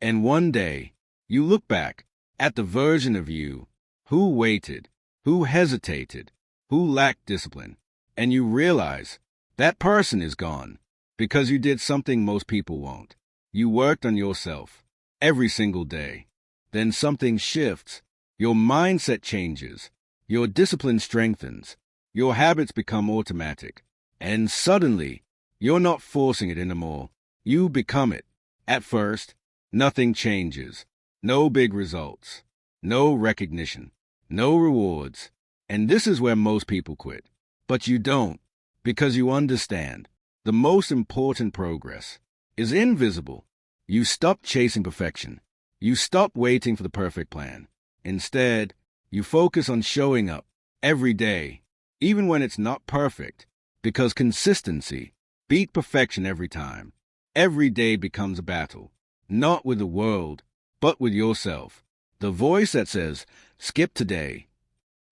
And one day, you look back at the version of you who waited, who hesitated, who lacked discipline, and you realize that person is gone because you did something most people won't. You worked on yourself every single day. Then something shifts. Your mindset changes. Your discipline strengthens. Your habits become automatic. And suddenly, you're not forcing it anymore. You become it. At first, nothing changes. No big results. No recognition. No rewards. And this is where most people quit. But you don't, because you understand. The most important progress is invisible. You stop chasing perfection. You stop waiting for the perfect plan. Instead, you focus on showing up every day, even when it's not perfect, because consistency beats perfection every time. Every day becomes a battle, not with the world, but with yourself. The voice that says, skip today,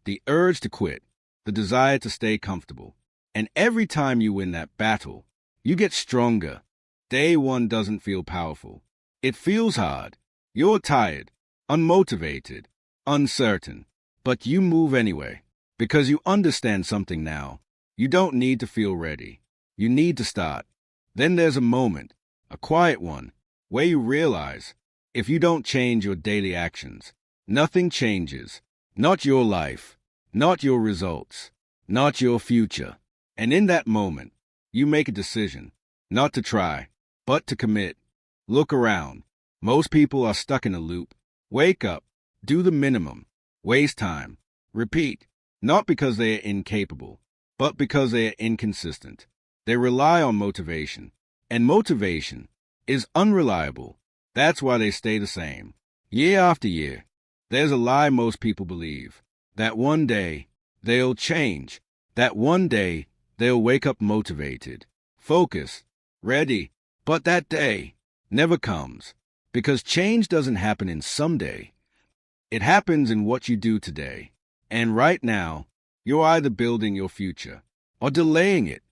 the urge to quit, the desire to stay comfortable. And every time you win that battle, you get stronger. Day one doesn't feel powerful. It feels hard. You're tired, unmotivated, uncertain. But you move anyway, because you understand something now. You don't need to feel ready. You need to start. Then there's a moment, a quiet one, where you realize if you don't change your daily actions, nothing changes. Not your life, not your results, not your future. And in that moment, you make a decision, not to try, but to commit. Look around. Most people are stuck in a loop. Wake up, do the minimum, waste time, repeat, not because they are incapable, but because they are inconsistent. They rely on motivation, and motivation is unreliable. That's why they stay the same. Year after year, there's a lie most people believe, that one day they'll change, that one day they'll wake up motivated, focused, ready, but that day never comes. Because change doesn't happen in someday. It happens in what you do today. And right now, you're either building your future or delaying it.